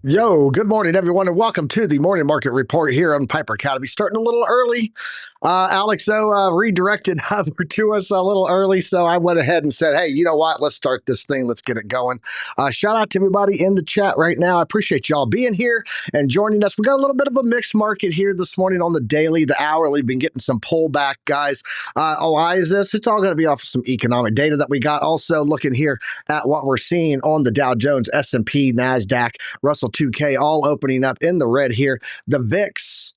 Yo, good morning, everyone, and welcome to the Morning Market Report here on Piper Academy. Starting a little early. Alex, though, redirected over to us a little early, so I went ahead and said, hey, you know what? Let's start this thing. Let's get it going. Shout out to everybody in the chat right now. I appreciate y'all being here and joining us. We got a little bit of a mixed market here this morning on the daily, the hourly. Been getting some pullback, guys. Why is this? It's all going to be off of some economic data that we got. Also, looking here at what we're seeing on the Dow Jones, S&P, NASDAQ, Russell 2K, all opening up in the red here. The VIX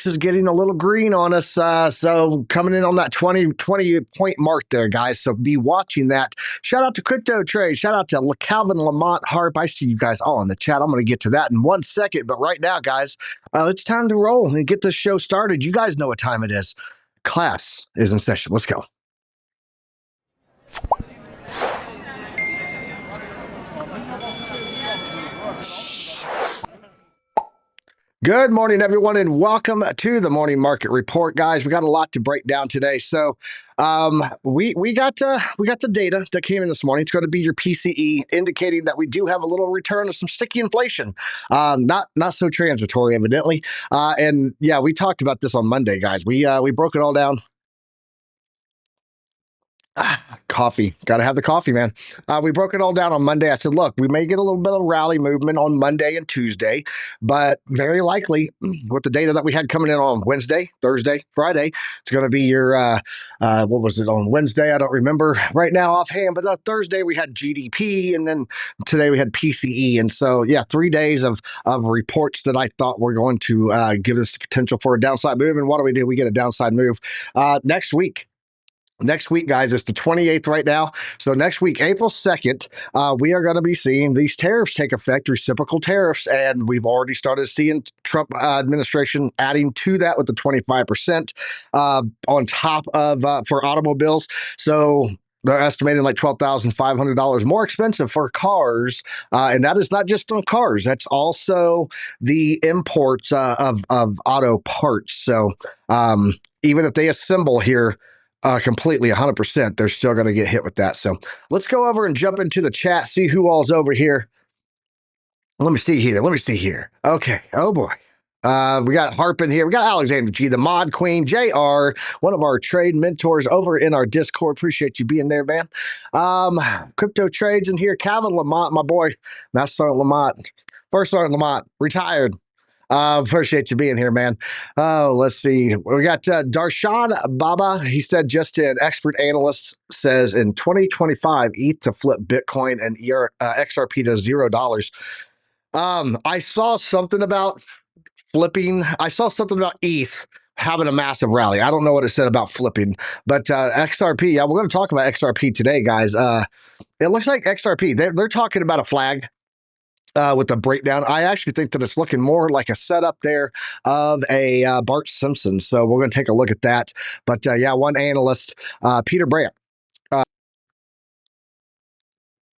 is getting a little green on us, so coming in on that 20 point mark there, guys. So be watching that. Shout out to Crypto Trade. Shout out to Calvin, Lamont, Harp. I see you guys all in the chat. I'm going to get to that in 1 second. But right now, guys, it's time to roll and get this show started. You guys know what time it is. Class is in session. Let's go. Good morning, everyone, and welcome to the Morning Market Report, guys. We got a lot to break down today. So we got the data that came in this morning. It's going to be your PCE, indicating that we do have a little return of some sticky inflation. Not so transitory, evidently. And yeah, we talked about this on Monday, guys. We broke it all down. Coffee. Got to have the coffee, man. We broke it all down on Monday. I said, look, we may get a little bit of rally movement on Monday and Tuesday, but very likely with the data that we had coming in on Wednesday, Thursday, Friday, it's going to be your, what was it on Wednesday? I don't remember right now offhand, but on Thursday we had GDP, and then today we had PCE. And so, yeah, 3 days of reports that I thought were going to give us the potential for a downside move. And what do? We get a downside move next week. Next week, guys, it's the 28th right now. So next week, April 2nd, we are going to be seeing these tariffs take effect, reciprocal tariffs. And we've already started seeing Trump administration adding to that with the 25% on top of for automobiles. So they're estimating like $12,500 more expensive for cars. And that is not just on cars. That's also the imports of auto parts. So even if they assemble here, completely 100%, they're still going to get hit with that. So let's go over and jump into the chat, see who all's over here. Let me see here. Okay. Oh boy. We got Harp in here. We got Alexander G, the mod queen, JR, one of our trade mentors over in our Discord. Appreciate you being there, man. Crypto Trades in here. Calvin Lamont, my boy, Master Sergeant Lamont, First Sergeant Lamont, retired. Appreciate you being here, man. Let's see. We got Darshan Baba. He said, just an expert analyst says in 2025, ETH to flip Bitcoin and XRP to $0. I saw something about flipping. I saw something about ETH having a massive rally. I don't know what it said about flipping, but XRP, yeah, we're going to talk about XRP today, guys. It looks like XRP, they're talking about a flag. With the breakdown, I actually think that it's looking more like a setup there of a Bart Simpson. So we're going to take a look at that. But yeah, one analyst, Peter Brandt. All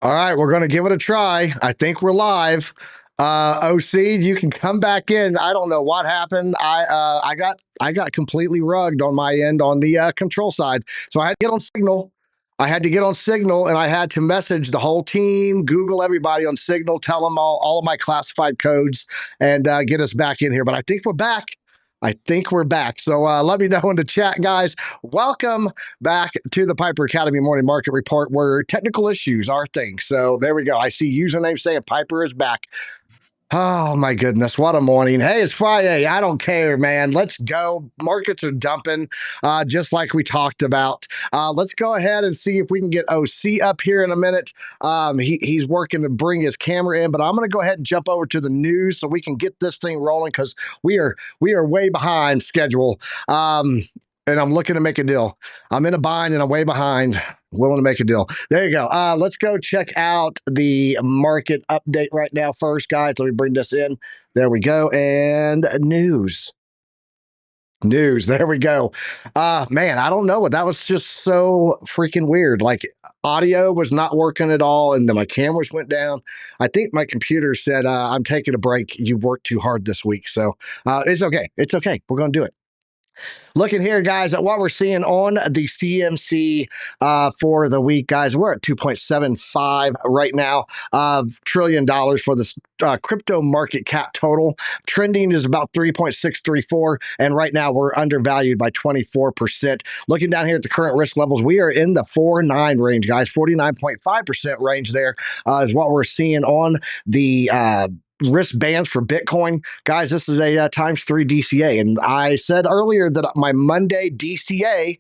right, we're going to give it a try. I think we're live. OC, you can come back in. I don't know what happened. I got completely rugged on my end on the control side, so I had to get on Signal. And I had to message the whole team, Google everybody on Signal, tell them all of my classified codes, and get us back in here. But I think we're back. So let me know in the chat, guys. Welcome back to the Piper Academy Morning Market Report, where technical issues are things. So there we go. I see username saying Piper is back. Oh, my goodness. What a morning. Hey, it's Friday. I don't care, man. Let's go. Markets are dumping, just like we talked about. Let's go ahead and see if we can get OC up here in a minute. He's working to bring his camera in, but I'm going to go ahead and jump over to the news so we can get this thing rolling, because we are way behind schedule. And I'm looking to make a deal. I'm in a bind and I'm way behind. Willing to make a deal. There you go. Let's go check out the market update right now first, guys. Let me bring this in. There we go. And news. There we go. Man, I don't know. That was just so freaking weird. Like, audio was not working at all, and then my cameras went down. I think my computer said, I'm taking a break. You worked too hard this week. So it's okay. We're going to do it. Looking here, guys, at what we're seeing on the CMC for the week, guys, we're at 2.75 right now, trillion dollars for this crypto market cap total. Trending is about 3.634, and right now we're undervalued by 24%. Looking down here at the current risk levels, we are in the 4.9 range, guys. 49.5% range there is what we're seeing on the wristbands for Bitcoin. Guys, this is a times 3 DCA. And I said earlier that my Monday DCA,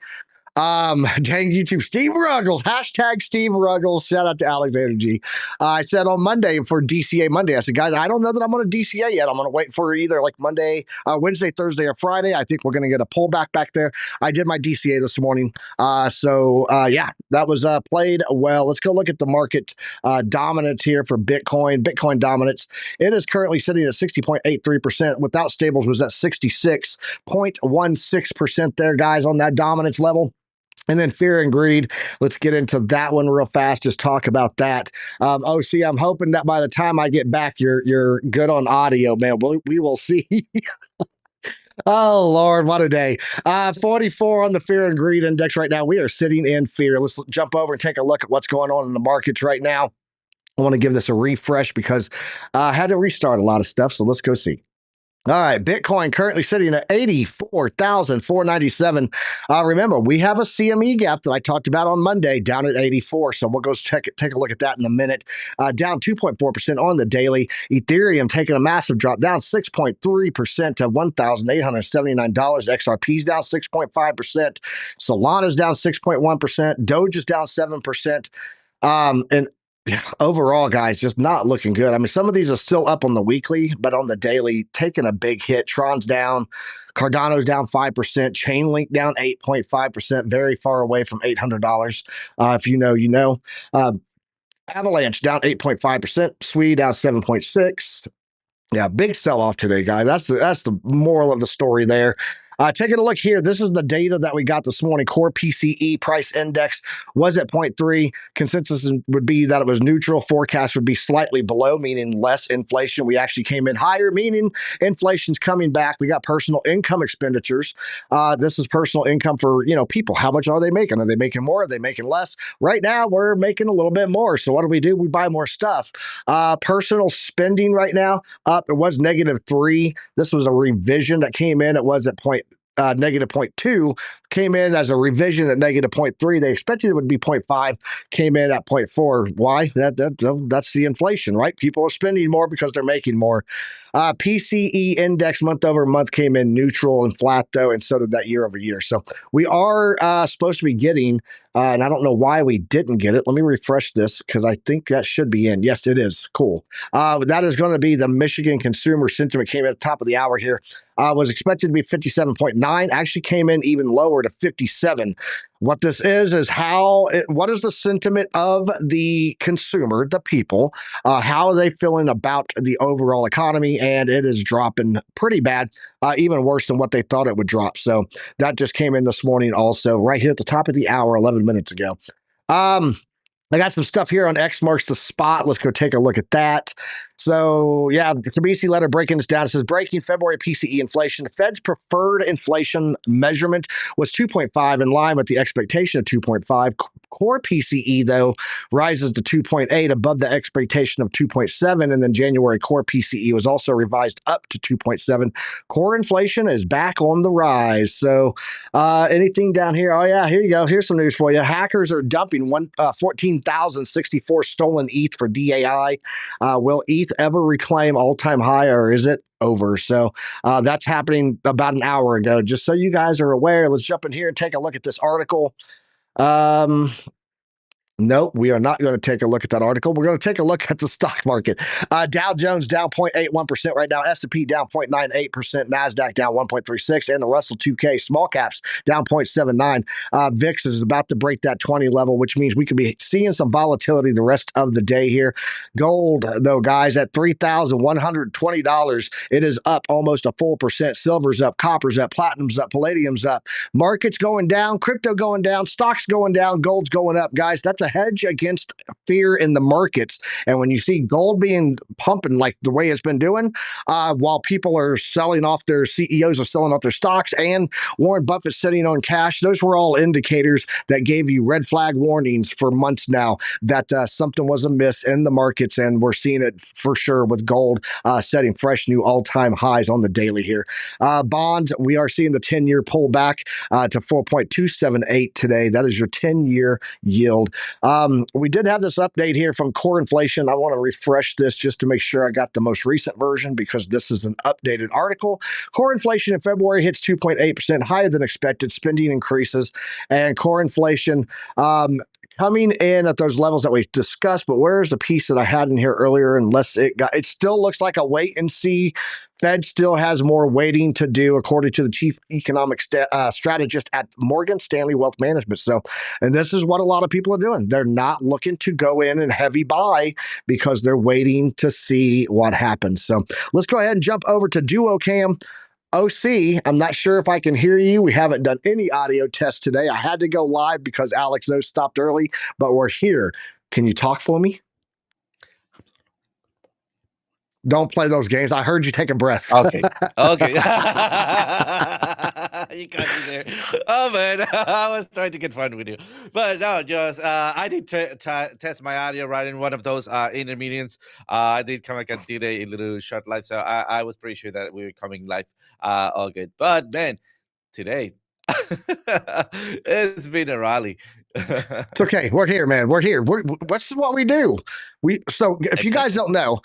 dang YouTube, Steve Ruggles, hashtag Steve Ruggles. Shout out to Alexander G. I said on Monday for DCA Monday, I said, guys, I don't know that I'm going to DCA yet. I'm going to wait for either like Monday, Wednesday, Thursday, or Friday. I think we're going to get a pullback back there. I did my DCA this morning. Yeah, that was played well. Let's go look at the market dominance here for Bitcoin. Bitcoin dominance. It is currently sitting at 60.83%. Without stables was at 66.16% there, guys, on that dominance level. And then fear and greed. Let's get into that one real fast. Just talk about that. OC, I'm hoping that by the time I get back, you're good on audio, man. We will see. Oh, Lord, what a day. 44 on the fear and greed index right now. We are sitting in fear. Let's jump over and take a look at what's going on in the markets right now. I want to give this a refresh because I had to restart a lot of stuff. So let's go see. All right, Bitcoin currently sitting at 84,497. Remember, we have a CME gap that I talked about on Monday down at 84. So we'll go take a look at that in a minute. Down 2.4% on the daily. Ethereum taking a massive drop, down 6.3% to $1,879. XRP's down 6.5%. Solana's down 6.1%. Doge is down 7%. And overall, guys, just not looking good. I mean, some of these are still up on the weekly, but on the daily, taking a big hit. Tron's down, Cardano's down 5%, Chainlink down 8.5%, very far away from $800. If you know, you know. Avalanche down 8.5%, Sui down 7.6%. Yeah, big sell-off today, guys. That's the moral of the story there. Taking a look here, this is the data that we got this morning. Core PCE price index was at 0.3. Consensus would be that it was neutral. Forecast would be slightly below, meaning less inflation. We actually came in higher, meaning inflation's coming back. We got personal income expenditures. This is personal income for people. How much are they making? Are they making more? Are they making less? Right now, we're making a little bit more. So what do? We buy more stuff. Personal spending right now up. It was -3. This was a revision that came in. It was at -0.2, came in as a revision at -0.3. They expected it would be 0.5, came in at 0.4. Why? That's the inflation, right? People are spending more because they're making more. PCE index month over month came in neutral and flat, though, and so did that year over year. So we are supposed to be getting, and I don't know why we didn't get it. Let me refresh this because I think that should be in. Yes, it is. Cool. That is going to be the Michigan Consumer Sentiment. Came in at the top of the hour here. Was expected to be 57.9, actually came in even lower to 57. What this is what is the sentiment of the consumer, the people? How are they feeling about the overall economy? And it is dropping pretty bad, even worse than what they thought it would drop. So that just came in this morning also, right here at the top of the hour, 11 minutes ago. I got some stuff here on X marks the spot. Let's go take a look at that. So, yeah, the BC letter breaking this down. It says, breaking February PCE inflation. The Fed's preferred inflation measurement was 2.5, in line with the expectation of 2.5. Core PCE, though, rises to 2.8, above the expectation of 2.7. And then January core PCE was also revised up to 2.7. Core inflation is back on the rise. So, anything down here? Oh, yeah, here you go. Here's some news for you. Hackers are dumping 14,064 stolen ETH for DAI. Will ETH ever reclaim all-time high, or is it over? So that's happening about an hour ago. Just so you guys are aware, let's jump in here and take a look at this article. Nope, we are not going to take a look at that article. We're going to take a look at the stock market. Dow Jones down 0.81% right now. S&P down 0.98%. NASDAQ down 1.36%. And the Russell 2K small caps down 0.79%. VIX is about to break that 20 level, which means we could be seeing some volatility the rest of the day here. Gold, though, guys, at $3,120. It is up almost a full percent. Silver's up. Copper's up. Platinum's up. Palladium's up. Markets going down. Crypto going down. Stocks going down. Gold's going up. Guys, that's a a hedge against fear in the markets. And when you see gold being pumping like the way it's been doing, while people are selling off, their CEOs are selling off their stocks, and Warren Buffett sitting on cash, those were all indicators that gave you red flag warnings for months now that something was amiss in the markets. And we're seeing it for sure with gold setting fresh new all-time highs on the daily here. Bonds, we are seeing the 10-year pull back to 4.278 today. That is your 10-year yield. We did have this update here from core inflation. I want to refresh this just to make sure I got the most recent version because this is an updated article. Core inflation in February hits 2.8%, higher than expected. Spending increases, and core inflation coming in at those levels that we discussed. But where's the piece that I had in here earlier? Unless it still looks like a wait and see. Fed still has more waiting to do, according to the chief economic strategist at Morgan Stanley Wealth Management. So, and this is what a lot of people are doing. They're not looking to go in and heavy buy because they're waiting to see what happens. So let's go ahead and jump over to DuoCam. OC, I'm not sure if I can hear you. We haven't done any audio tests today. I had to go live because Alex O stopped early, but we're here. Can you talk for me? Don't play those games. I heard you take a breath. Okay. Okay. You got me there. Oh man, I was trying to get fun with you, but no, just I did test my audio right in one of those intermediates. I did come like and did a little short live, so I was pretty sure that we were coming live. All good, but man, today it's been a rally. It's okay. We're here, man. We're here. What's what we do. So if you guys don't know,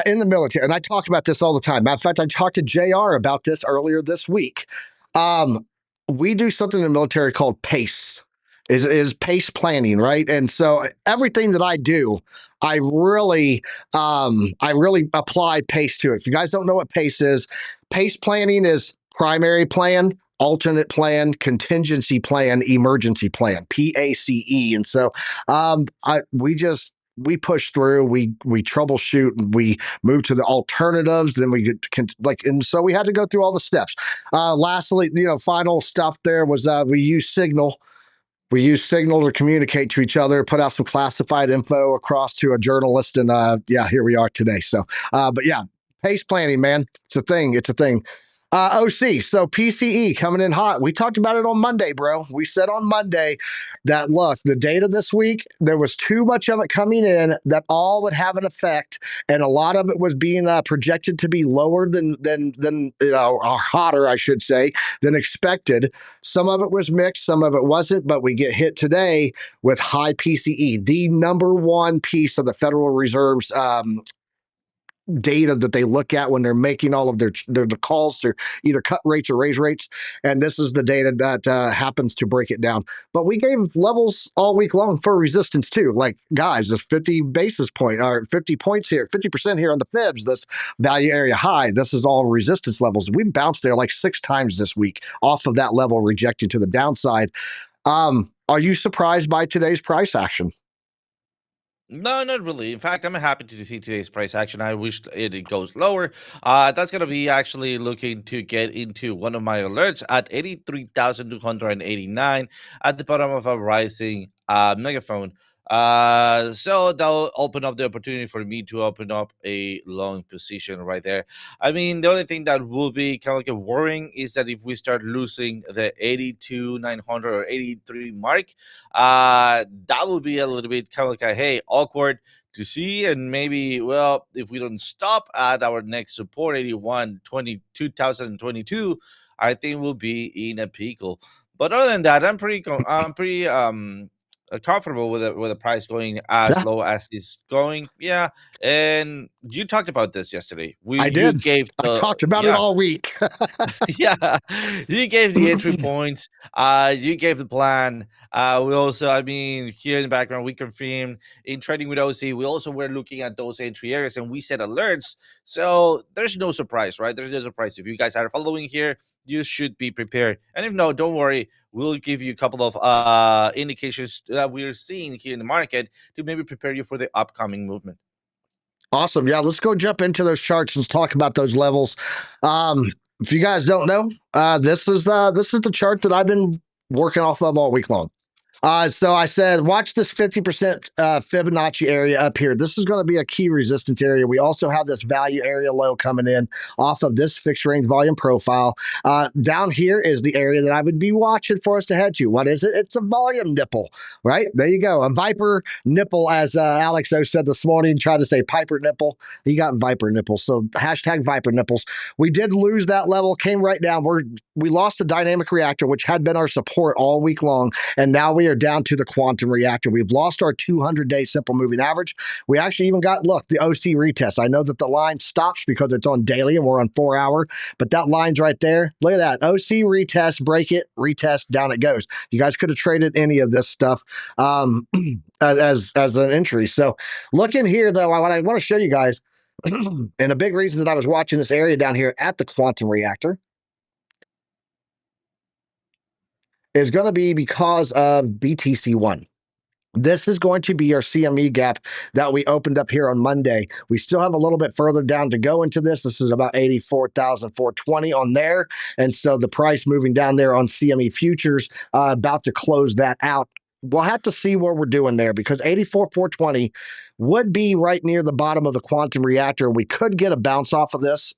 in the military, and I talk about this all the time. Matter of fact, I talked to JR about this earlier this week. We do something in the military called PACE. Is PACE planning, right? And so everything that I do, I really apply PACE to it. If you guys don't know what PACE is, PACE planning is primary plan, alternate plan, contingency plan, emergency plan, PACE. And so we push through, we troubleshoot, and we move to the alternatives. Then and so we had to go through all the steps. Lastly, final stuff there was we use Signal. We use Signal to communicate to each other, put out some classified info across to a journalist, and here we are today. So, but yeah, PACE planning, man, it's a thing. It's a thing. OC, so PCE coming in hot. We talked about it on Monday, bro. We said on Monday that, look, the data this week, there was too much of it coming in that all would have an effect, and a lot of it was being projected to be lower than or hotter, I should say, than expected. Some of it was mixed, some of it wasn't, but we get hit today with high PCE, the number one piece of the Federal Reserve's data that they look at when they're making all of their calls to either cut rates or raise rates. And this is the data that happens to break it down. But we gave levels all week long for resistance too. Like, guys, this 50 basis point or 50 points here, 50% here on the fibs, this value area high, this is all resistance levels. We bounced there like 6 times this week off of that level, rejecting to the downside. Are you surprised by today's price action? No, not really. In fact, I'm happy to see today's price action. I wish it goes lower. That's going to be actually looking to get into one of my alerts at 83,289 at the bottom of a rising megaphone. So that'll open up the opportunity for me to open up a long position right there. I mean, the only thing that will be kind of like a worrying is that if we start losing the 82,900 or 83 mark, that will be a little bit kind of like a, hey, awkward to see. And maybe, well, if we don't stop at our next support, 2022, I think we'll be in a pickle. But other than that, I'm pretty comfortable with the price going as low as it's going. Yeah, and you talked about this yesterday. I did. I talked about it all week. Yeah, you gave the entry points. You gave the plan. We also, I mean, here in the background, we confirmed in trading with OC. We also were looking at those entry areas, and we set alerts. So there's no surprise, right? There's no surprise. If you guys are following here, you should be prepared. And if no, don't worry. We'll give you a couple of indications that we're seeing here in the market to maybe prepare you for the upcoming movement. Awesome. Yeah, let's go jump into those charts and talk about those levels. If you guys don't know, this is the chart that I've been working off of all week long. So I said, watch this 50% Fibonacci area up here. This is going to be a key resistance area. We also have this value area low coming in off of this fixed range volume profile. Down here is the area that I would be watching for us to head to. What is it? It's a volume nipple, right? There you go. A Viper nipple, as Alex O said this morning, tried to say Piper nipple. He got Viper nipples. So hashtag Viper nipples. We did lose that level, came right down. We lost the dynamic reactor, which had been our support all week long. And now we are down to the quantum reactor. We've lost our 200-day simple moving average. We actually even got, look, the OC retest. I know that the line stops because it's on daily and we're on 4 hour, but that line's right there. Look at that. OC retest, break it, retest, down it goes. You guys could have traded any of this stuff as an entry. So look in here, though, what I want to show you guys, and a big reason that I was watching this area down here at the quantum reactor is going to be because of BTC1. This is going to be our CME gap that we opened up here on Monday. We still have a little bit further down to go into this. This is about 84,420 on there. And so the price moving down there on CME futures, about to close that out. We'll have to see what we're doing there because 84,420 would be right near the bottom of the quantum reactor. We could get a bounce off of this.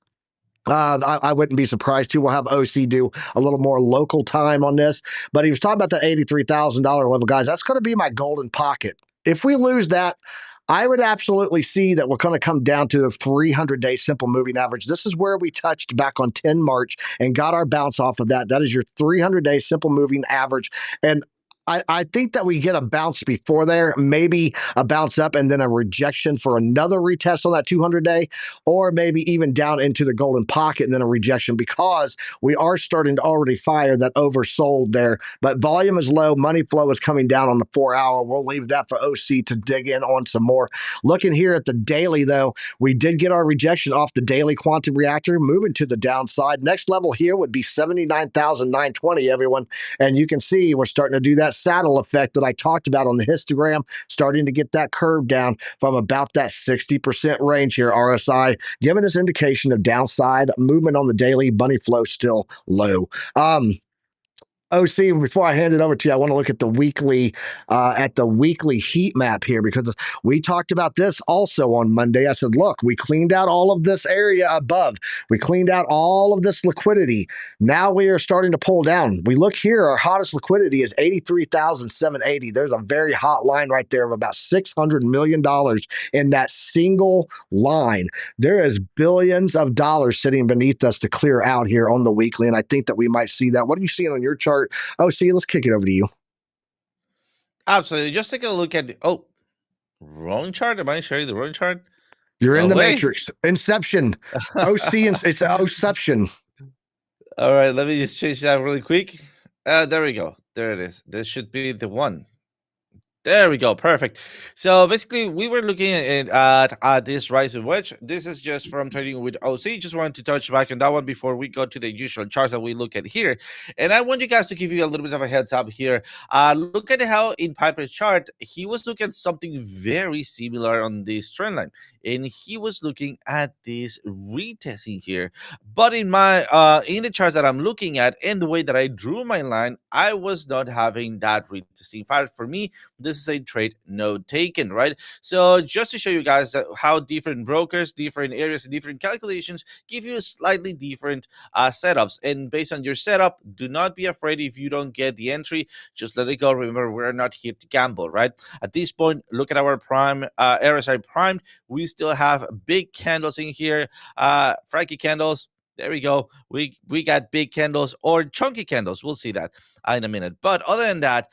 I wouldn't be surprised too. We'll have OC do a little more local time on this, but he was talking about the $83,000 level, guys. That's going to be my golden pocket. If we lose that, I would absolutely see that we're going to come down to the 300-day simple moving average. This is where we touched back on 10 March and got our bounce off of that. That is your 300-day simple moving average. And I think that we get a bounce before there, maybe a bounce up and then a rejection for another retest on that 200-day, or maybe even down into the golden pocket and then a rejection because we are starting to already fire that oversold there. But volume is low, money flow is coming down on the 4 hour. We'll leave that for OC to dig in on some more. Looking here at the daily, though, we did get our rejection off the daily quantum reactor, moving to the downside. Next level here would be 79,920, everyone. And you can see we're starting to do that saddle effect that I talked about on the histogram, starting to get that curve down from about that 60% range here, RSI, giving us indication of downside movement on the daily. Money flow still low. OC, before I hand it over to you, I want to look at the weekly heat map here because we talked about this also on Monday. I said, look, we cleaned out all of this area above. We cleaned out all of this liquidity. Now we are starting to pull down. We look here, our hottest liquidity is 83,780. There's a very hot line right there of about $600 million in that single line. There is billions of dollars sitting beneath us to clear out here on the weekly, and I think that we might see that. What are you seeing on your chart? Oh, see, let's kick it over to you. Absolutely. Just take a look at wrong chart. Am I showing the wrong chart? You're No in the way. matrix. Inception. OC, it's Oception. All right, let me just change that really quick. There we go. There it is. This should be the one. There we go. Perfect. So basically, we were looking at this rising wedge. This is just from trading with OC. Just wanted to touch back on that one before we go to the usual charts that we look at here. And I want you guys to give you a little bit of a heads up here. Look at how in Piper's chart, he was looking at something very similar on this trend line. And he was looking at this retesting here. But in my in the charts that I'm looking at and the way that I drew my line, I was not having that retesting. In fact, for me, this is a trade no taken, right? So just to show you guys how different brokers, different areas, and different calculations give you slightly different setups. And based on your setup, do not be afraid if you don't get the entry. Just let it go. Remember, we're not here to gamble, right? At this point, look at our prime RSI primed. We still have big candles in here, Frankie candles. There we go. We got big candles or chunky candles. We'll see that in a minute. But other than that,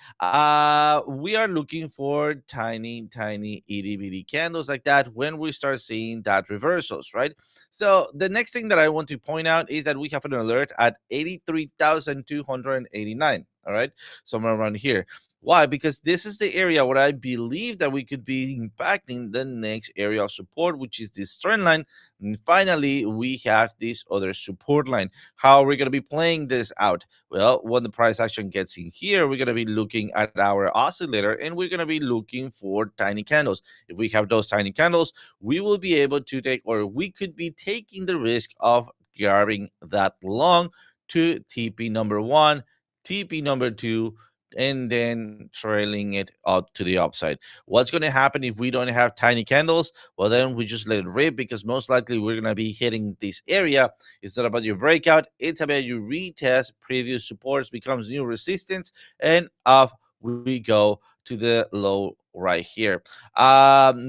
we are looking for tiny, itty bitty candles like that when we start seeing that reversals, right? So the next thing that I want to point out is that we have an alert at 83,289. All right, somewhere around here. Why? Because this is the area where I believe that we could be impacting the next area of support, which is this trend line. And finally, we have this other support line. How are we going to be playing this out? Well, when the price action gets in here, we're going to be looking at our oscillator and we're going to be looking for tiny candles. If we have those tiny candles, we will be able to take, or we could be taking the risk of grabbing that long to TP number 1, TP number 2, and then trailing it up to the upside. What's going to happen if we don't have tiny candles? Well, then we just let it rip, because most likely we're going to be hitting this area. It's not about your breakout, it's about your retest previous supports, becomes new resistance, and off we go to the low right here.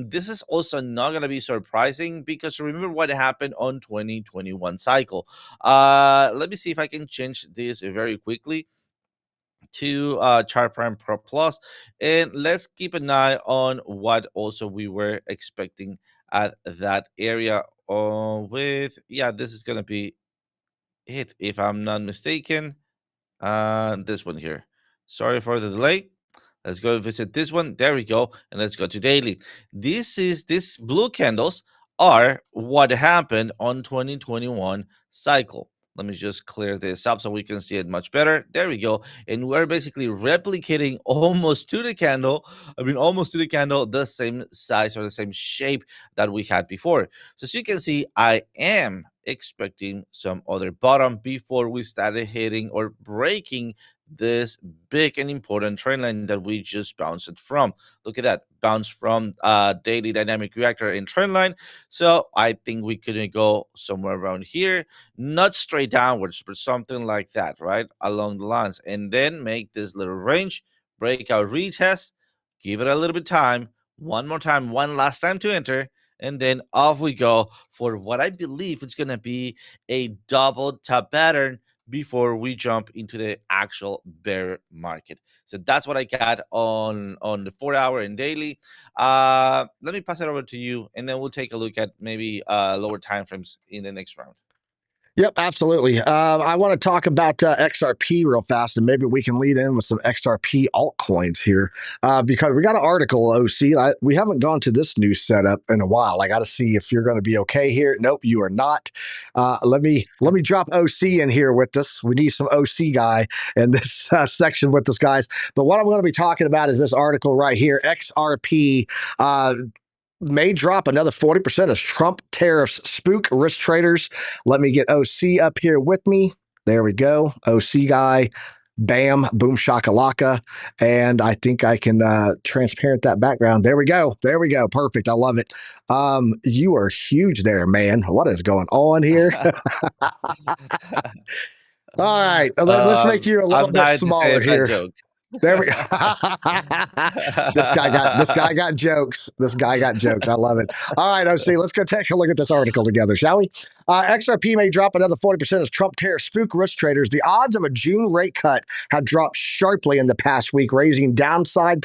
This is also not going to be surprising, because remember what happened on 2021 cycle. Let me see if I can change this very quickly to Chart Prime Pro Plus, and let's keep an eye on what also we were expecting at that area. With yeah, this is gonna be it if I'm not mistaken. This one here. Sorry for the delay. Let's go visit this one. There we go. And let's go to daily. This blue candles are what happened on 2021 cycle. Let me just clear this up so we can see it much better. There we go. And we're basically replicating almost to the candle. Almost to the candle, the same size or the same shape that we had before. So as you can see, I am expecting some other bottom before we started hitting or breaking this big and important trend line that we just bounced from. Look at that, bounce from daily dynamic reactor in trend line. So I think we could go somewhere around here, not straight downwards, but something like that, right along the lines, and then make this little range breakout retest, give it a little bit time, one more time, one last time to enter, and then off we go for what I believe is going to be a double top pattern before we jump into the actual bear market. So that's what I got on the 4 hour and daily. Let me pass it over to you, and then we'll take a look at maybe lower time frames in the next round. Yep, absolutely. I want to talk about XRP real fast, and maybe we can lead in with some XRP altcoins here because we got an article, OC. We haven't gone to this new setup in a while. I got to see if you're going to be okay here. Nope, you are not. Let me drop OC in here with us. We need some OC guy in this section with us, guys. But what I'm going to be talking about is this article right here, XRP. May drop another 40% as Trump tariffs spook risk traders. Let me get OC up here with me. There we go. OC guy. Bam, boom, shakalaka. And I think I can transparent that background. There we go. There we go. Perfect. I love it. You are huge there, man. What is going on here? All right. Let's make you a little I'm bit dying to say smaller that here. joke. There we go. This guy got jokes. This guy got jokes. I love it. All right, OC, let's go take a look at this article together, shall we? XRP may drop another 40% as Trump tariffs spook risk traders. The odds of a June rate cut have dropped sharply in the past week, raising downside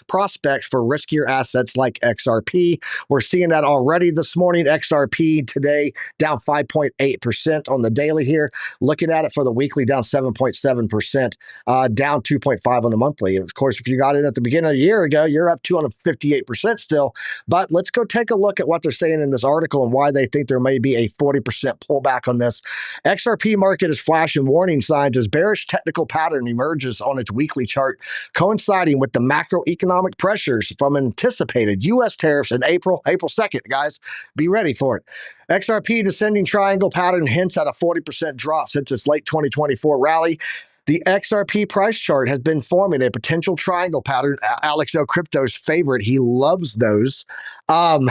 prospects for riskier assets like XRP. We're seeing that already this morning. XRP today down 5.8% on the daily here. Looking at it for the weekly, down 7.7%, down 2.5 on the monthly. Of course, if you got in at the beginning of the year ago, you're up 258% still. But let's go take a look at what they're saying in this article and why they think there may be a 40% pullback on this. XRP market is flashing warning signs as bearish technical pattern emerges on its weekly chart, coinciding with the macroeconomic pressures from anticipated U.S. tariffs in April 2nd. Guys, be ready for it. XRP descending triangle pattern hints at a 40% drop since its late 2024 rally. The XRP price chart has been forming a potential triangle pattern. Alex O. Crypto's favorite. He loves those. Um,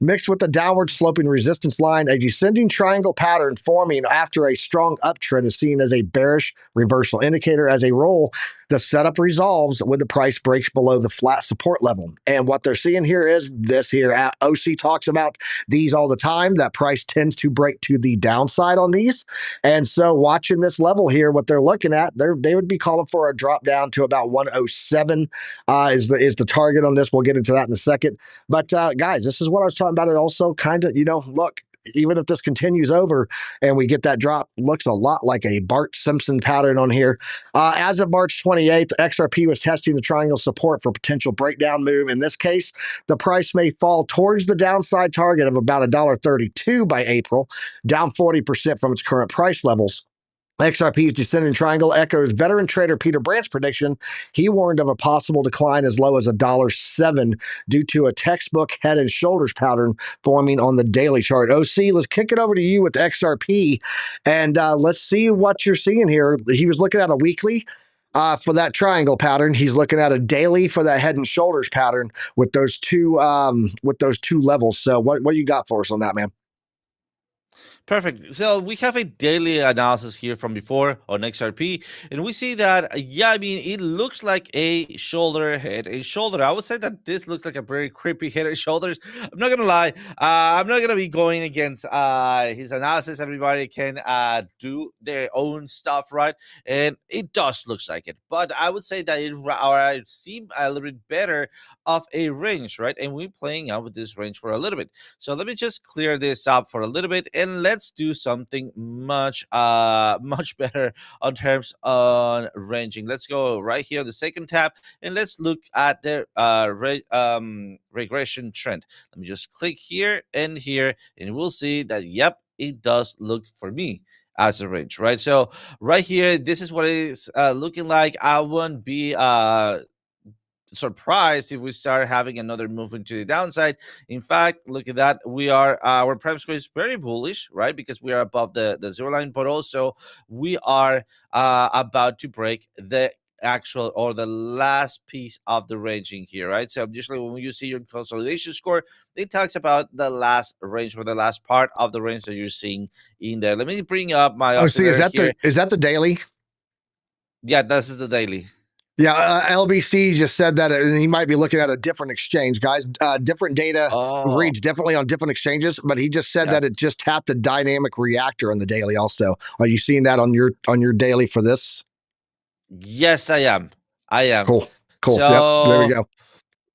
Mixed with a downward sloping resistance line, a descending triangle pattern forming after a strong uptrend is seen as a bearish reversal indicator. As a rule, the setup resolves when the price breaks below the flat support level. And what they're seeing here is this here. OC talks about these all the time. That price tends to break to the downside on these. And so watching this level here, what they're looking at, they would be calling for a drop down to about 107 is the target on this. We'll get into that in a second. But guys, this is what I was talking about. It also kind of, look, even if this continues over and we get that drop, looks a lot like a Bart Simpson pattern on here. As of March 28th, XRP was testing the triangle support for potential breakdown move. In this case, the price may fall towards the downside target of about $1.32 by April, down 40% from its current price levels. XRP's descending triangle echoes veteran trader Peter Brandt's prediction. He warned of a possible decline as low as $1.07 due to a textbook head and shoulders pattern forming on the daily chart. OC, let's kick it over to you with XRP, and let's see what you're seeing here. He was looking at a weekly. For that triangle pattern, he's looking at a daily for that head and shoulders pattern with those two levels. So what you got for us on that, man? Perfect. So we have a daily analysis here from before on XRP, and we see that, yeah, I mean, it looks like a shoulder, head, and shoulder. I would say that this looks like a very creepy head and shoulders. I'm not gonna lie. I'm not gonna be going against his analysis. Everybody can do their own stuff, right? And it does looks like it, but I would say that it seem a little bit better of a range, right? And we're playing out with this range for a little bit. So let me just clear this up for a little bit, and let's do something much much better on terms on ranging. Let's go right here on the second tab, and let's look at the regression trend. Let me just click here, and we'll see that, yep, it does look for me as a range, right? So right here, this is what it's looking like. I wouldn't be surprised if we start having another movement to the downside. In fact, look at that. We are our prime score is very bullish, right? Because we are above the zero line, but also we are about to break the actual or the last piece of the ranging here, right? So usually when you see your consolidation score, it talks about the last range or the last part of the range that you're seeing in there. Let me bring up my Oh, see, oscillator here. is that the daily? Yeah, this is the daily. Yeah, LBC just said that he might be looking at a different exchange, guys. Different data Oh, reads differently on different exchanges, but he just said yes. that it just tapped the dynamic reactor on the daily. Also, are you seeing that on your daily for this? Yes, I am. I am. Cool, cool. Yep, there we So go.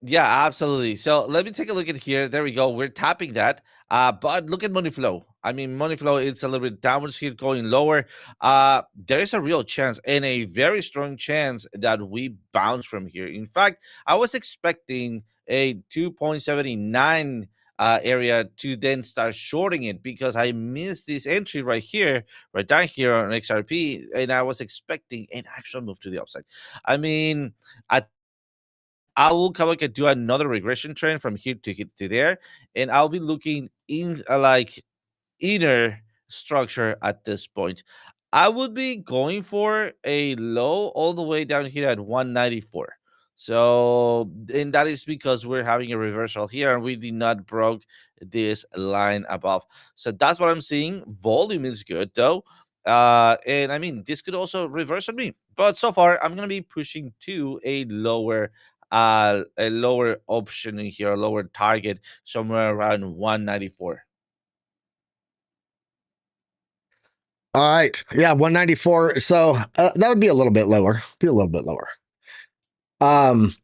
yeah, absolutely. So let me take a look at here. There we go. We're tapping that. But look at money flow. I mean, money flow, it's a little bit downwards here, going lower. There is a real chance and a very strong chance that we bounce from here. In fact, I was expecting a 2.79 area to then start shorting it, because I missed this entry right here, right down here on XRP, and I was expecting an actual move to the upside. I mean, I will come back and do another regression trend from here to there, and I'll be looking in like inner structure at this point. I would be going for a low all the way down here at 194. So, and that is because we're having a reversal here and we did not broke this line above. So that's what I'm seeing. Volume is good though. And I mean, this could also reverse on me, but so far I'm gonna be pushing to a lower option in here, a lower target somewhere around 194. All right, yeah, 194. So that would be a little bit lower. Be a little bit lower. Um,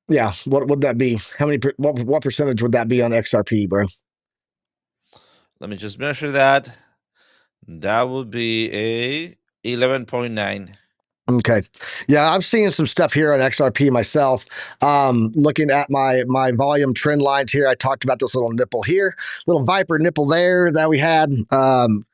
yeah. What would that be? How many? What percentage would that be on XRP, bro? Let me just measure that. That would be a 11.9. Okay. Yeah, I'm seeing some stuff here on XRP myself. Looking at my volume trend lines here, I talked about this little nipple here, little Viper nipple there that we had.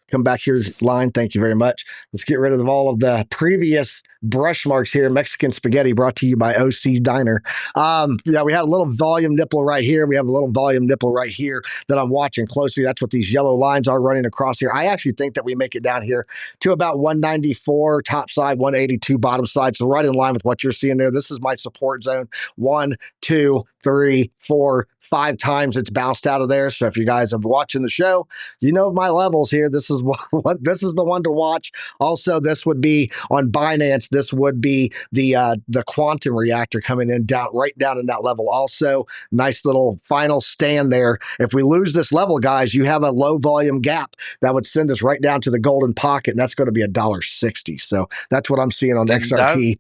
Come back here, line. Thank you very much. Let's get rid of all of the previous brush marks here. Mexican spaghetti brought to you by OC Diner. Yeah, we had a little volume nipple right here. We have a little volume nipple right here that I'm watching closely. That's what these yellow lines are running across here. I actually think that we make it down here to about 194 top side, 182 bottom side. So right in line with what you're seeing there. This is my support zone. 1, 2, 3, 4, 5 times it's bounced out of there. So if you guys are watching the show, you know my levels here. This is what this is the one to watch. Also, this would be on Binance. This would be the quantum reactor coming in down right down in that level. Also, nice little final stand there. If we lose this level, guys, you have a low volume gap that would send us right down to the golden pocket, and that's going to be $1.60. So that's what I'm seeing on And that XRP.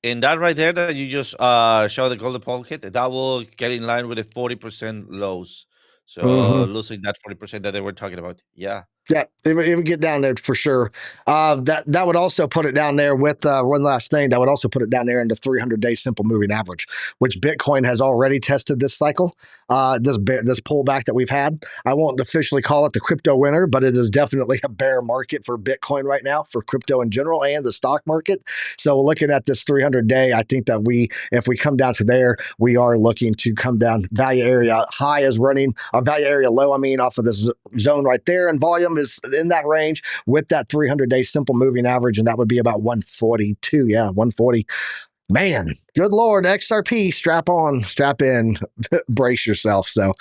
and that right there that you just show the golden pocket, that will get in line with the 40% lows. So Mm-hmm. losing that 40% that they were talking about. Yeah. Yeah, it would get down there for sure. That would also put it down there with one last thing. That would also put it down there in the 300-day simple moving average, which Bitcoin has already tested this cycle. This pullback that we've had. I won't officially call it the crypto winter, but it is definitely a bear market for Bitcoin right now, for crypto in general and the stock market. So looking at this 300-day, I think that if we come down to there, we are looking to come down. Value area high is running, value area low, I mean, off of this zone right there in volume. volume is in that range with that 300-day simple moving average, and that would be about 142. Yeah, 140. Man, good Lord, XRP, strap on, strap in, brace yourself. So,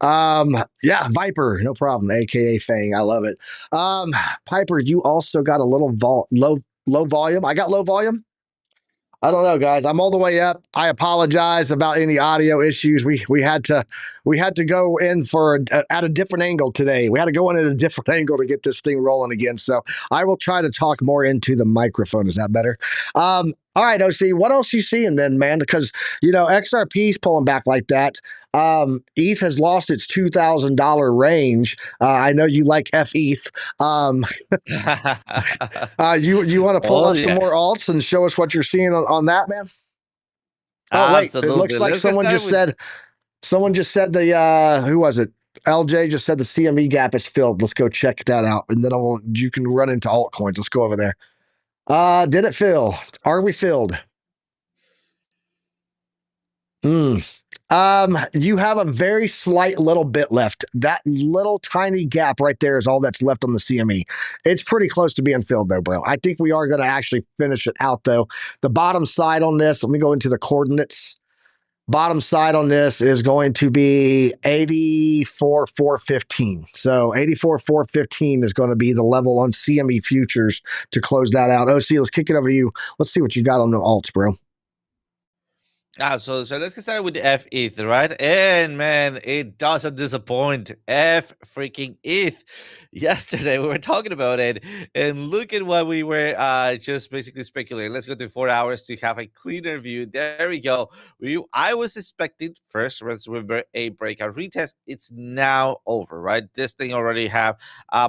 yeah, Viper, no problem, aka Fang, I love it. Piper, you also got a little low volume. I got low volume. I don't know, guys. I'm all the way up. I apologize about any audio issues. We had to go in for at a different angle today. We had to go in at a different angle to get this thing rolling again. So I will try to talk more into the microphone. Is that better? All right, OC. What else you seeing then, man? Because XRP's pulling back like that. ETH has lost its $2,000 range. I know you like FETH. You want to pull Oh up some yeah, more alts and show us what you're seeing on that, man? Oh wait, it absolutely. looks like Let's get started with. someone just said the who was it? LJ just said the CME gap is filled. Let's go check that out, and then you can run into altcoins. Let's go over there. Did it fill? Are we filled? Hmm. You have a very slight little bit left. That little tiny gap right there is all that's left on the CME. It's pretty close to being filled, though, bro. I think we are going to actually finish it out, though. The bottom side on this, let me go into the coordinates. Bottom side on this is going to be 84,415. So 84,415 is going to be the level on CME futures to close that out. OC, let's kick it over to you. Let's see what you got on the alts, bro. Absolutely. So let's get started with the FETH, right? And man, it doesn't disappoint. F freaking ETH. Yesterday we were talking about it, and look at what we were just basically speculating. Let's go to 4 hours to have a cleaner view. There we go. I was expecting first, let's remember, a breakout retest. It's now over, right? This thing already have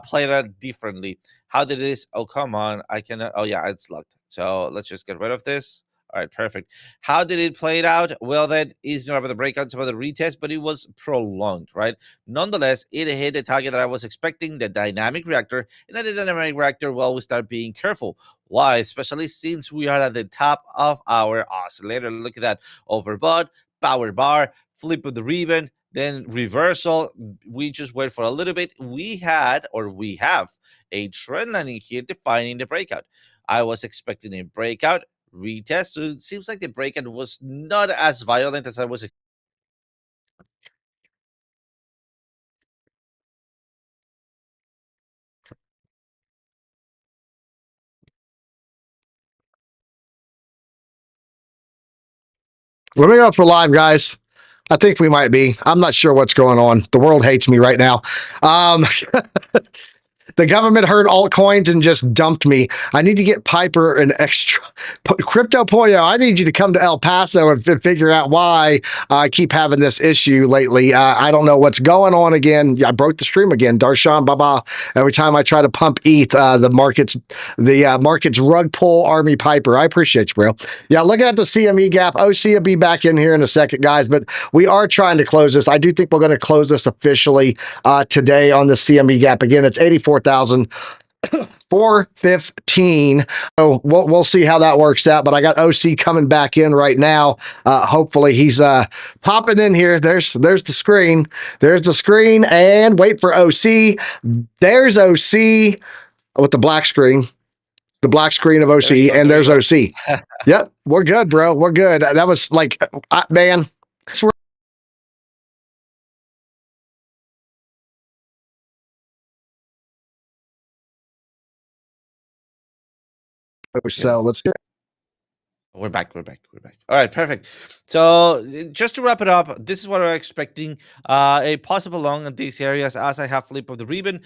played out differently. How did this? Oh, come on. I cannot. Oh, yeah, it's locked. So let's just get rid of this. All right, perfect. How did it play it out? Well, then it's not about the breakout, it's about the retest, but it was prolonged, right? Nonetheless, it hit the target that I was expecting, the dynamic reactor. And at the dynamic reactor, well, we start being careful. Why? Especially since we are at the top of our oscillator. Look at that. Overbought, power bar, flip of the ribbon, then reversal. We just wait for a little bit. We have a trend line in here defining the breakout. I was expecting a breakout retest. So it seems like the breakout was not as violent as I was. Let me go for live, guys. I think we might be. I'm not sure what's going on. The world hates me right now. Um, The government heard altcoins and just dumped me. I need to get Piper an extra crypto Pollo. I need you to come to El Paso and figure out why I keep having this issue lately. I don't know what's going on again. I broke the stream again. Darshan Baba. Every time I try to pump ETH, the market's rug pull Army Piper. I appreciate you, bro. Yeah, looking at the CME gap. OC will be back in here in a second, guys. But we are trying to close this. I do think we're going to close this officially today on the CME gap. Again, it's 84,415. So we'll see how that works out. But I got OC coming back in right now. Hopefully he's popping in here. There's the screen. There's the screen. And wait for OC. There's OC with the black screen. The black screen of There you OC. go. And There you there's go. OC. Yep. We're good, bro. We're good. That was like, man. So Yes. let's get. We're back. We're back. We're back. All right, perfect. So just to wrap it up, this is what we're expecting: a possible long in these areas as I have flip of the ribbon,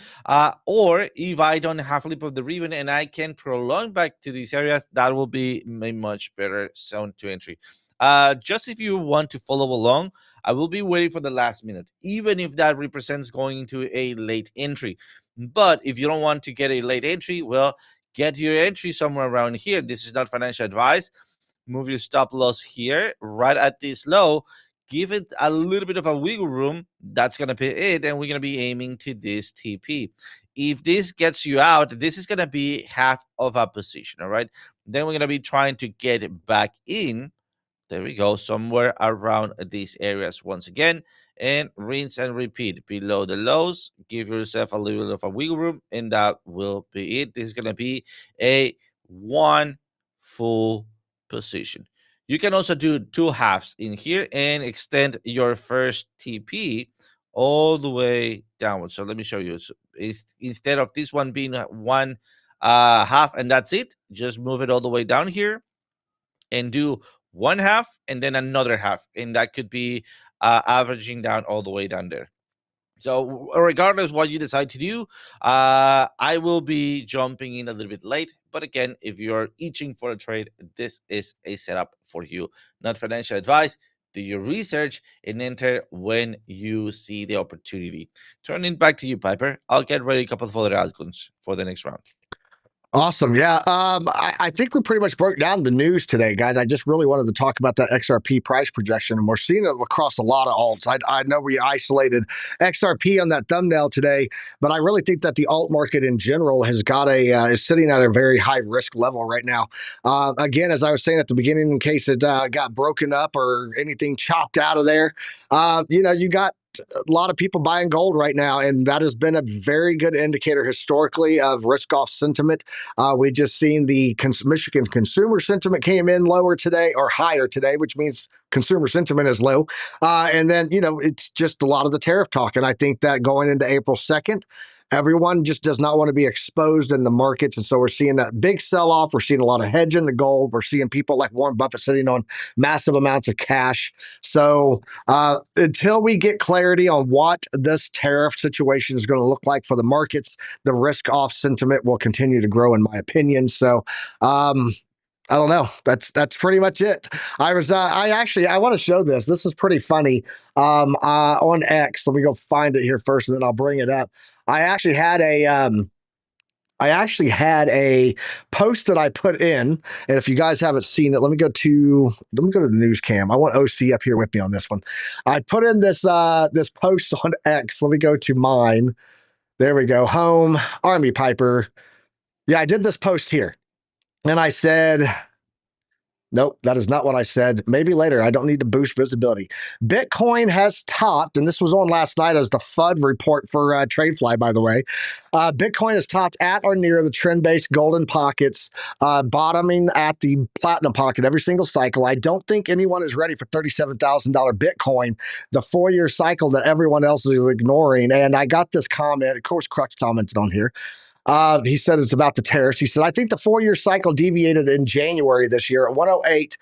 or if I don't have flip of the ribbon and I can prolong back to these areas, that will be a much better zone to entry. Just if you want to follow along, I will be waiting for the last minute, even if that represents going into a late entry. But if you don't want to get a late entry, well, get your entry somewhere around here. This is not financial advice. Move your stop loss here, right at this low. Give it a little bit of a wiggle room. That's going to be it. And we're going to be aiming to this TP. If this gets you out, this is going to be half of a position. All right. Then we're going to be trying to get back in There we go, somewhere around these areas once again, and rinse and repeat below the lows. Give yourself a little bit of a wiggle room, and that will be it. This is going to be a one full position. You can also do two halves in here and extend your first TP all the way downward. So let me show you. So instead of this one being one half and that's it, just move it all the way down here and do one half and then another half, and that could be averaging down all the way down there. So regardless what you decide to do, I will be jumping in a little bit late. But again, if you're itching for a trade, this is a setup for you. Not financial advice. Do your research and enter when you see the opportunity. Turning back to you, Piper. I'll get ready a couple of other outcomes for the next round. Awesome. Yeah. I think we pretty much broke down the news today, guys. I just really wanted to talk about that XRP price projection, and we're seeing it across a lot of alts. I know we isolated XRP on that thumbnail today, but I really think that the alt market in general has got is sitting at a very high risk level right now. Again, as I was saying at the beginning, in case it got broken up or anything chopped out of there, you got a lot of people buying gold right now, and that has been a very good indicator historically of risk off sentiment. We just seen the Michigan consumer sentiment came in lower today or higher today, which means consumer sentiment is low. And then, it's just a lot of the tariff talk. And I think that going into April 2nd, everyone just does not want to be exposed in the markets. And so we're seeing that big sell off. We're seeing a lot of hedge in the gold. We're seeing people like Warren Buffett sitting on massive amounts of cash. So until we get clarity on what this tariff situation is going to look like for the markets, the risk off sentiment will continue to grow, in my opinion. So, I don't know. That's pretty much it. I want to show this. This is pretty funny. On X, let me go find it here first, and then I'll bring it up. I actually had a post that I put in, and if you guys haven't seen it, let me go to the news cam. I want OC up here with me on this one. I put in this post on X. Let me go to mine. There we go. Home, Army Piper. Yeah, I did this post here. And I said, nope, that is not what I said. Maybe later. I don't need to boost visibility. Bitcoin has topped, and this was on last night as the FUD report for TradeFly, by the way. Bitcoin has topped at or near the trend-based golden pockets, bottoming at the platinum pocket every single cycle. I don't think anyone is ready for $37,000 Bitcoin, the 4-year cycle that everyone else is ignoring. And I got this comment. Of course, Crux commented on here. He said it's about the tariffs. He said, I think the 4-year cycle deviated in January this year at 108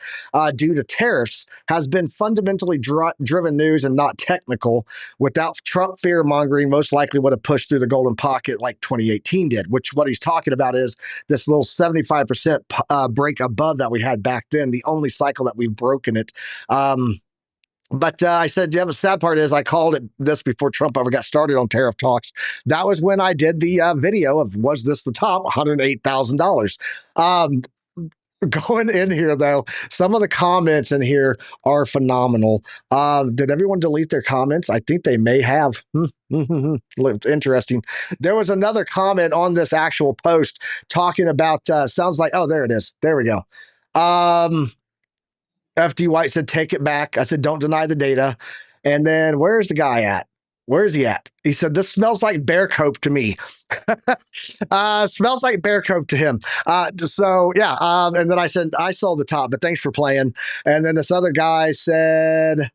due to tariffs has been fundamentally driven news and not technical. Without Trump fear mongering, most likely would have pushed through the golden pocket like 2018 did, which what he's talking about is this little 75% break above that we had back then, the only cycle that we've broken it. But I said, yeah, the sad part is I called it this before Trump ever got started on tariff talks. That was when I did the video of, was this the top? $108,000. Going in here, though, some of the comments in here are phenomenal. Did everyone delete their comments? I think they may have. Looked interesting. There was another comment on this actual post talking about, sounds like, oh, there it is. There we go. FD White said, take it back. I said, don't deny the data. And then where's the guy at? Where's he at? He said, this smells like bear cope to me. Smells like bear cope to him. So, yeah. And then I said, I sold the top, but thanks for playing. And then this other guy said,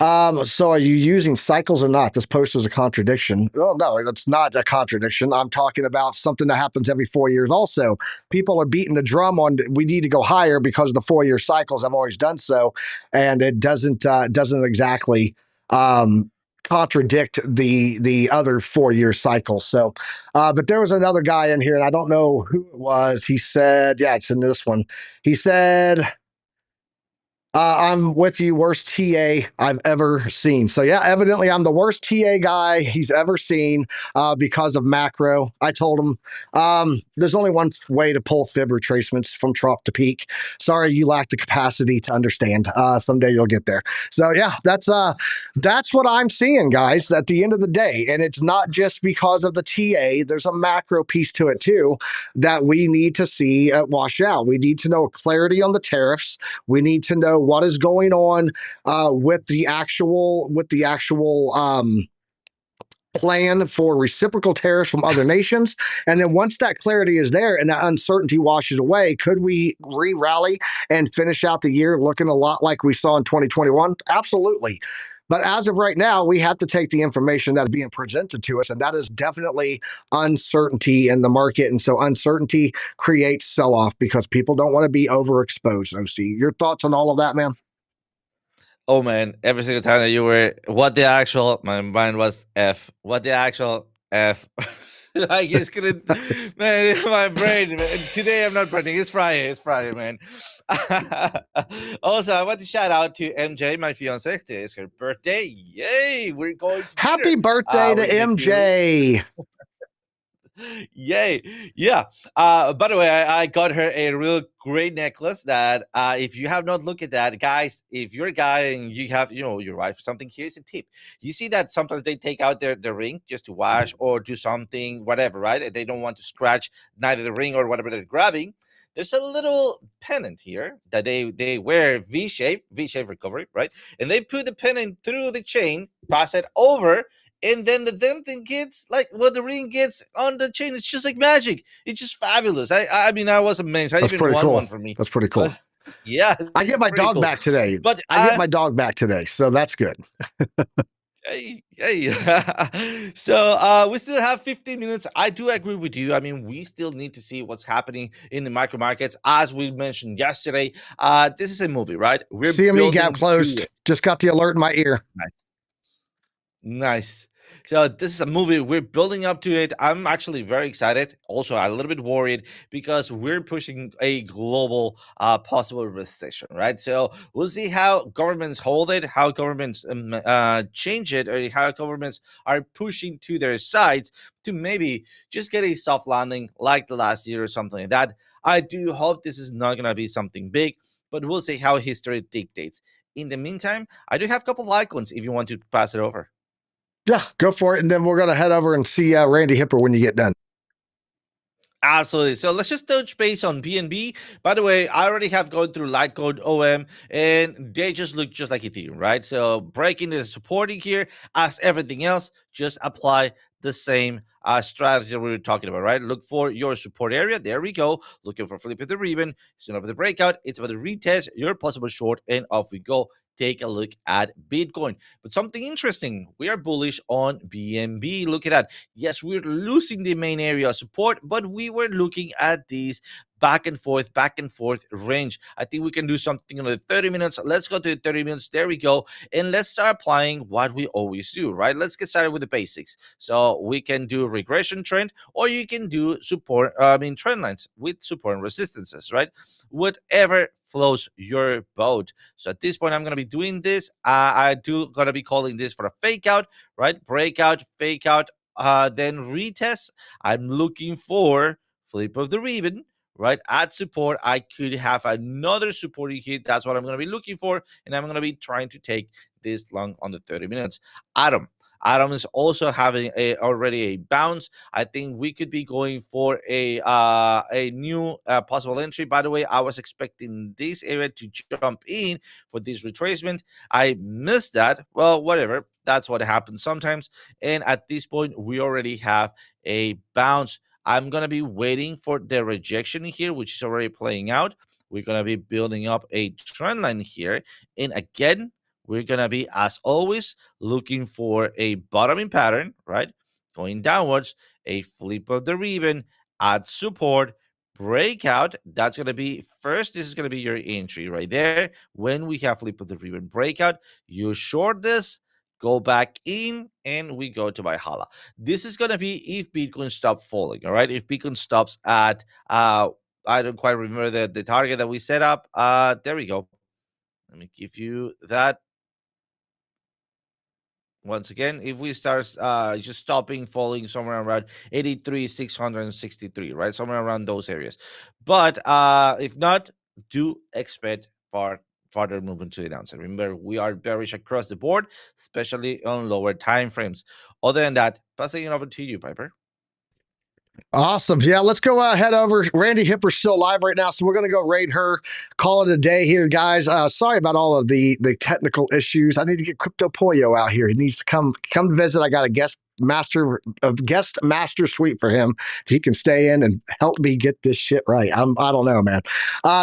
so are you using cycles or not? This post is a contradiction. Oh, no, it's not a contradiction. I'm talking about something that happens every 4 years. Also, people are beating the drum on we need to go higher because the 4-year cycles have always done so. And it doesn't exactly contradict the other 4-year cycles. So, but there was another guy in here, and I don't know who it was. He said, yeah, it's in this one. He said, I'm with you, worst TA I've ever seen. So yeah, evidently I'm the worst TA guy he's ever seen because of macro. I told him there's only one way to pull fib retracements from trough to peak. Sorry, you lack the capacity to understand. Someday you'll get there. So yeah, that's what I'm seeing, guys, at the end of the day. And it's not just because of the TA. There's a macro piece to it too that we need to see wash out. We need to know clarity on the tariffs. We need to know know what is going on with the actual plan for reciprocal tariffs from other nations. And then once that clarity is there and that uncertainty washes away, could we re-rally and finish out the year looking a lot like we saw in 2021? Absolutely. But as of right now, we have to take the information that's being presented to us, and that is definitely uncertainty in the market. And so uncertainty creates sell-off because people don't want to be overexposed. OC, your thoughts on all of that, man? Oh man, every single time that you were what the actual, my mind was F. What the actual F. I just couldn't, man. My brain. Man. Today I'm not burning. It's Friday. It's Friday, man. Also, I want to shout out to MJ, my fiance. Today is her birthday. Yay! We're going to dinner. Happy birthday to We're gonna do. MJ. Yay. Yeah. By the way, I got her a real great necklace that if you have not looked at that, guys, if you're a guy and you have, your wife or something, here's a tip. You see that sometimes they take out their ring just to wash or do something, whatever, right? And they don't want to scratch neither the ring or whatever they're grabbing. There's a little pennant here that they wear V-shape recovery, right? And they put the pennant through the chain, pass it over, and then the damn thing gets like what the ring gets on the chain. It's just like magic. It's just fabulous. I mean, I was amazed. I That's even pretty won cool. one for me. That's pretty cool. But yeah, I get it's my pretty dog cool. back today. But I get my dog back today, so that's good. hey. So we still have 15 minutes. I do agree with you. I mean, we still need to see what's happening in the micro markets. As we mentioned yesterday, this is a movie, right? We're CME Gap building to closed. it. Just got the alert in my ear. Nice. Nice. So this is a movie. We're building up to it. I'm actually very excited. Also, a little bit worried because we're pushing a global possible recession, right? So we'll see how governments hold it, how governments change it, or how governments are pushing to their sides to maybe just get a soft landing like the last year or something like that. I do hope this is not going to be something big, but we'll see how history dictates. In the meantime, I do have a couple of icons if you want to pass it over. Yeah, go for it. And then we're going to head over and see Randy Hipper when you get done. Absolutely. So let's just touch base on BNB. By the way, I already have gone through Litecoin OM and they just look just like Ethereum, right? So breaking the supporting here, as everything else, just apply the same strategy we were talking about, right? Look for your support area. There we go. Looking for flip of the ribbon. It's not about the breakout. It's about the retest, your possible short, and off we go. Take a look at Bitcoin. But something interesting, we are bullish on BNB. Look at that. Yes, we're losing the main area of support, but we were looking at these back and forth range. I think we can do something in the 30 minutes. Let's go to the 30 minutes. There we go. And let's start applying what we always do, right? Let's get started with the basics. So we can do regression trend, or you can do trend lines with support and resistances, right? Whatever flows your boat. So at this point, I'm going to be doing this. I do going to be calling this for a fake out, right? Breakout, fake out, then retest. I'm looking for flip of the ribbon, right? At support, I could have another supporting hit. That's what I'm going to be looking for. And I'm going to be trying to take this long on the 30 minutes. Adam is also having already a bounce. I think we could be going for a new possible entry. By the way, I was expecting this area to jump in for this retracement. I missed that. Well, whatever. That's what happens sometimes. And at this point, we already have a bounce. I'm gonna be waiting for the rejection here, which is already playing out. We're gonna be building up a trend line here, and again, we're gonna be, as always, looking for a bottoming pattern, right? Going downwards, a flip of the ribbon at support, breakout. That's going to be first. This is going to be your entry right there. When we have flip of the ribbon breakout, you short this, go back in, and we go to Valhalla. This is going to be if Bitcoin stops falling, all right? If Bitcoin stops at, I don't quite remember the target that we set up. There we go. Let me give you that once again. If we start just stopping falling somewhere around 83,663, right, somewhere around those areas. But if not, do expect farther movement to the downside. Remember, we are bearish across the board, especially on lower time frames. Other than that, passing it over to you, Piper. Awesome. Yeah, let's go head over. Randy Hipper's still live right now, so we're going to go raid her, call it a day here, guys. Sorry about all of the technical issues. I need to get Crypto Pollo out here. He needs to come to visit. I got a guest master suite for him. He can stay in and help me get this shit right. I don't know, man.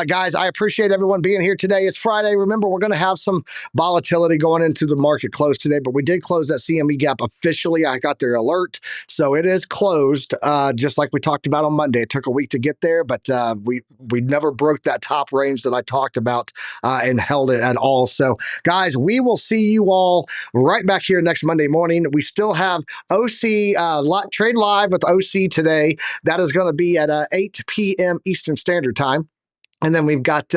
Guys, I appreciate everyone being here today. It's Friday. Remember, we're going to have some volatility going into the market close today, but we did close that CME gap officially. I got their alert, so it is closed. Just like we talked about on Monday, it took a week to get there, but we never broke that top range that I talked about and held it at all. So, guys, we will see you all right back here next Monday morning. We still have OC trade live with OC today. That is going to be at 8 p.m. Eastern Standard Time. And then we've got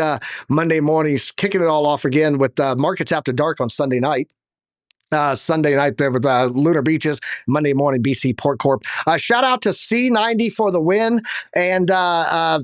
Monday mornings kicking it all off again with Markets After Dark on Sunday night. Sunday night there with Lunar Beaches, Monday morning BC Port Corp. Shout out to C90 for the win, and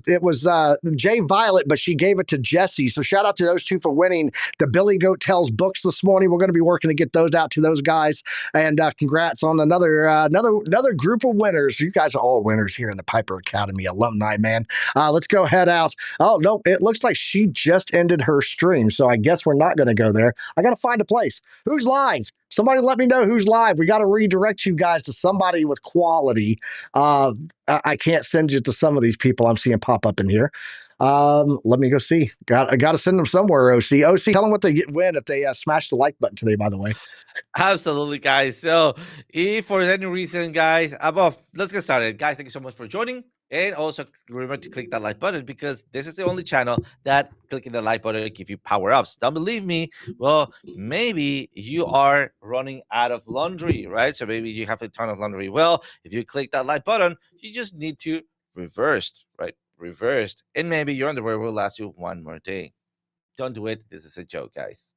it was Jay Violet, but she gave it to Jesse. So shout out to those two for winning the Billy Goat Tells books this morning. We're going to be working to get those out to those guys, and congrats on another group of winners. You guys are all winners here in the Piper Academy alumni, man. Let's go head out. Oh no, it looks like she just ended her stream, so I guess we're not going to go there. I got to find a place. Who's live? Somebody let me know who's live. We got to redirect you guys to somebody with quality. I can't send you to some of these people I'm seeing pop up in here. Let me go see. I got to send them somewhere, OC. OC, tell them what they win if they smash the like button today, by the way. Absolutely, guys. So if for any reason, guys, let's get started. Guys, thank you so much for joining. And also remember to click that like button, because this is the only channel that clicking the like button will give you power-ups. Don't believe me? Well, maybe you are running out of laundry, right? So maybe you have a ton of laundry. Well, if you click that like button, you just need to reverse, right? Reversed. And maybe your underwear will last you one more day. Don't do it. This is a joke, guys.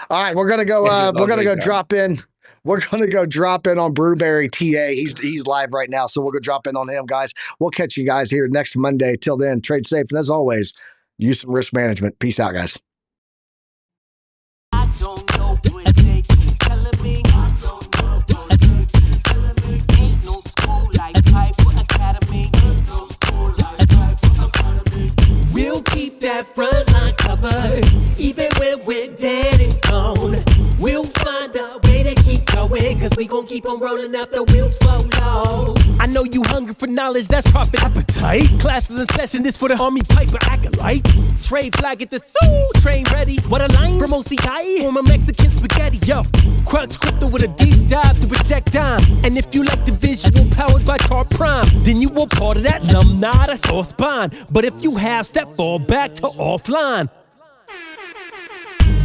All right, we're gonna go. We're gonna go drop in. We're gonna go drop in on Brewberry TA. He's live right now, so we'll go drop in on him, guys. We'll catch you guys here next Monday. Till then, trade safe, and as always, use some risk management. Peace out, guys. I don't know what they keep telling me. I don't know what they keep telling me. Ain't no school like Piper Academy. Ain't no school like Piper Academy. We'll keep that front line covered, even when we're dead and gone. We'll find a way to keep going, cause we gon' keep on rolling after wheels fall low. I know you hungry for knowledge, that's profit appetite. Classes in session, this for the Army Piper acolytes. Trade flag at the soul, train ready. What a line from OCI, form a Mexican spaghetti. Yo, crunch crypto with a deep dive to reject dime. And if you like the visual powered by Car Prime, then you were part of that alumni, that's all spine. But if you have step, fall back to offline.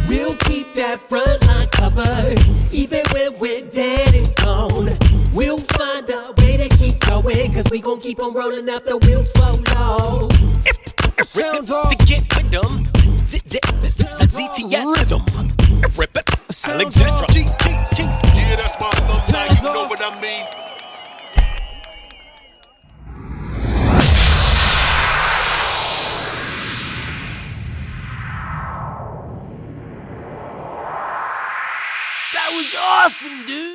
We'll keep that front line covered, even when we're dead and gone. We'll find a way to keep going, cause we gon' keep on rolling after wheels fall low. Sound off. To get with them, the ZTS rhythm. Alexandra. Yeah, that's my alumni, you know what I mean. That was awesome, dude!